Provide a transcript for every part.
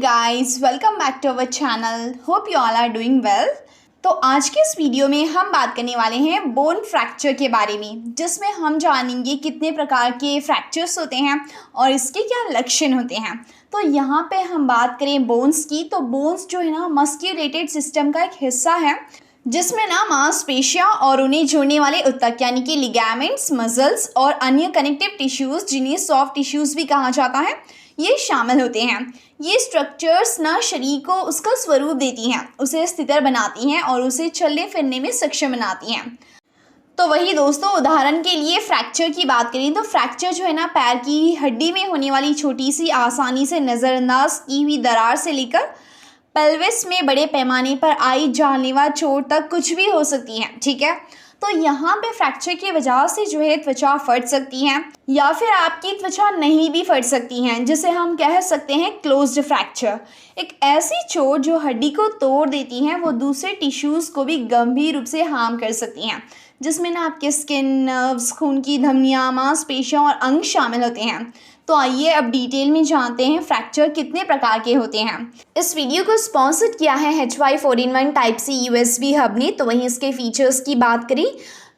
guys, welcome back to our channel. Hope you all are doing well. तो आज के इस वीडियो में हम बात करने वाले हैं बोन फ्रैक्चर के बारे में, जिसमें हम जानेंगे कितने प्रकार के फ्रैक्चर्स होते हैं और इसके क्या लक्षण होते हैं। तो यहाँ पे हम बात करें बोन्स की, तो बोन्स जो है ना मस्क्यूलेटेड सिस्टम का एक हिस्सा है, जिसमें ना मांसपेशियां और उन्हें जोड़ने वाले ऊतक यानी कि लिगामेंट्स, मसल्स और अन्य कनेक्टिव टिश्यूज़, जिन्हें सॉफ्ट टिश्यूज़ भी कहा जाता है, ये शामिल होते हैं। ये स्ट्रक्चर्स ना शरीर को उसका स्वरूप देती हैं, उसे स्थिर बनाती हैं और उसे चलने फिरने में सक्षम बनाती हैं। तो वही दोस्तों, उदाहरण के लिए फ्रैक्चर की बात करें तो फ्रैक्चर जो है ना पैर की हड्डी में होने वाली छोटी सी आसानी से नज़रअंदाज की हुई दरार से लेकर पेल्विस में बड़े पैमाने पर आई जानलेवा चोट तक कुछ भी हो सकती हैं। ठीक है, तो यहाँ पे फ्रैक्चर की वजह से जो है त्वचा फट सकती है या फिर आपकी त्वचा नहीं भी फट सकती हैं, जिसे हम कह सकते हैं क्लोज्ड फ्रैक्चर। एक ऐसी चोट जो हड्डी को तोड़ देती हैं, वो दूसरे टिश्यूज़ को भी गंभीर रूप से हार्म कर सकती हैं, जिसमें ना आपके स्किन, नर्व्स, खून की धमनियाँ, मांसपेशियाँ और अंग शामिल होते हैं। तो आइए अब डिटेल में जानते हैं फ्रैक्चर कितने प्रकार के होते हैं। इस वीडियो को स्पॉन्सर किया है HY 4-in-1 type C USB hub ने। तो वहीं इसके फीचर्स की बात करें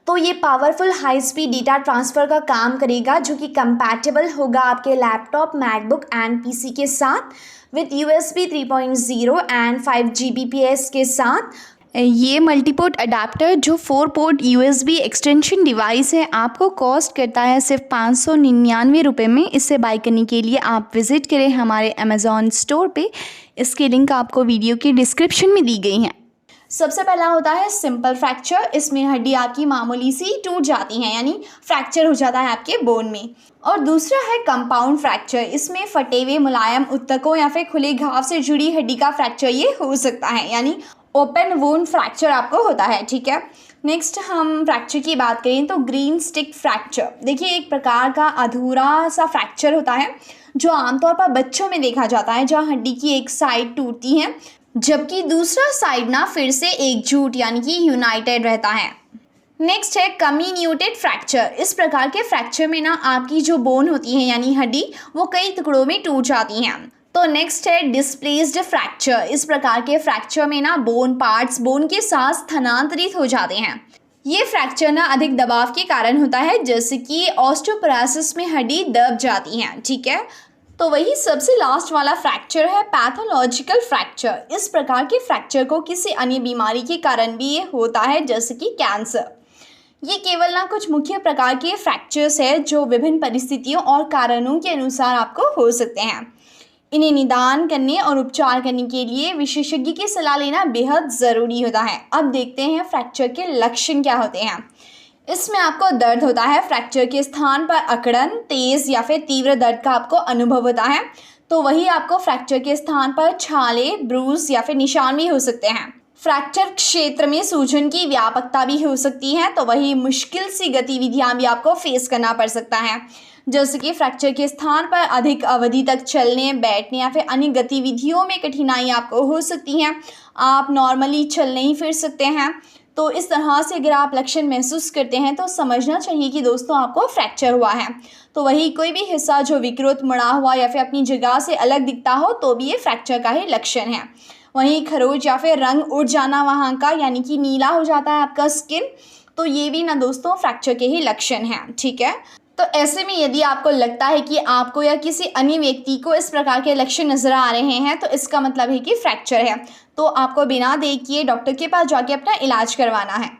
तो ये powerful high speed data transfer का काम करेगा, जो कि कंपैटिबल होगा आपके लैपटॉप, मैकबुक एंड PC के साथ विद USB 3.0 एंड 5 Gbps के साथ। ये मल्टीपोर्ट अडाप्टर जो 4 पोर्ट USB एक्सटेंशन डिवाइस है, आपको कॉस्ट करता है सिर्फ 599 रुपये में। इसे बाय करने के लिए आप विज़िट करें हमारे अमेज़ॉन स्टोर पे। इसकी लिंक आपको वीडियो की डिस्क्रिप्शन में दी गई है। सबसे पहला होता है सिंपल फ्रैक्चर। इसमें हड्डी आपकी मामूली सी टूट जाती है, यानी फ्रैक्चर हो जाता है आपके बोन में। और दूसरा है कंपाउंड फ्रैक्चर। इसमें फटे हुए मुलायम ऊतकों या फिर खुले घाव से जुड़ी हड्डी का फ्रैक्चर ये हो सकता है, यानी ओपन वुंड फ्रैक्चर आपको होता है। ठीक है, नेक्स्ट हम फ्रैक्चर की बात करें तो ग्रीन स्टिक फ्रैक्चर। देखिए, एक प्रकार का अधूरा सा फ्रैक्चर होता है जो आमतौर पर बच्चों में देखा जाता है, जहाँ हड्डी की एक साइड टूटती है जबकि दूसरा साइड ना फिर से एकजुट यानी कि यूनाइटेड रहता है। नेक्स्ट है कम्युनिकेटेड फ्रैक्चर। इस प्रकार के फ्रैक्चर में ना आपकी जो बोन होती है यानी हड्डी, वो कई टुकड़ों में टूट जाती हैं। तो नेक्स्ट है डिस्प्लेस्ड फ्रैक्चर। इस प्रकार के फ्रैक्चर में ना बोन पार्ट्स बोन के साथ स्थानांतरित हो जाते हैं। ये फ्रैक्चर ना अधिक दबाव के कारण होता है, जैसे कि ऑस्टियोपोरोसिस में हड्डी दब जाती हैं। ठीक है, तो वही सबसे लास्ट वाला फ्रैक्चर है पैथोलॉजिकल फ्रैक्चर। इस प्रकार के फ्रैक्चर को किसी अन्य बीमारी के कारण भी ये होता है, जैसे कि कैंसर। ये केवल ना कुछ मुख्य प्रकार के फ्रैक्चर्स है जो विभिन्न परिस्थितियों और कारणों के अनुसार आपको हो सकते हैं। इन्हें निदान करने और उपचार करने के लिए विशेषज्ञ की सलाह लेना बेहद ज़रूरी होता है। अब देखते हैं फ्रैक्चर के लक्षण क्या होते हैं। इसमें आपको दर्द होता है, फ्रैक्चर के स्थान पर अकड़न, तेज़ या फिर तीव्र दर्द का आपको अनुभव होता है। तो वही आपको फ्रैक्चर के स्थान पर छाले, ब्रूज या फिर निशान भी हो सकते हैं। फ्रैक्चर क्षेत्र में सूजन की व्यापकता भी हो सकती है। तो वही मुश्किल सी गतिविधियां भी आपको फेस करना पड़ सकता है, जैसे कि फ्रैक्चर के स्थान पर अधिक अवधि तक चलने, बैठने या फिर अन्य गतिविधियों में कठिनाई आपको हो सकती हैं। आप नॉर्मली चल नहीं फिर सकते हैं। तो इस तरह से अगर आप लक्षण महसूस करते हैं तो समझना चाहिए कि दोस्तों आपको फ्रैक्चर हुआ है। तो वही कोई भी हिस्सा जो विकृत, मुड़ा हुआ या फिर अपनी जगह से अलग दिखता हो तो भी ये फ्रैक्चर का ही लक्षण है। वहीं खरोच या फिर रंग उड़ जाना वहाँ का, यानी कि नीला हो जाता है आपका स्किन, तो ये भी ना दोस्तों फ्रैक्चर के ही लक्षण हैं। ठीक है, तो ऐसे में यदि आपको लगता है कि आपको या किसी अन्य व्यक्ति को इस प्रकार के लक्षण नज़र आ रहे हैं, तो इसका मतलब है कि फ्रैक्चर है। तो आपको बिना देर किए डॉक्टर के पास जाके अपना इलाज करवाना है।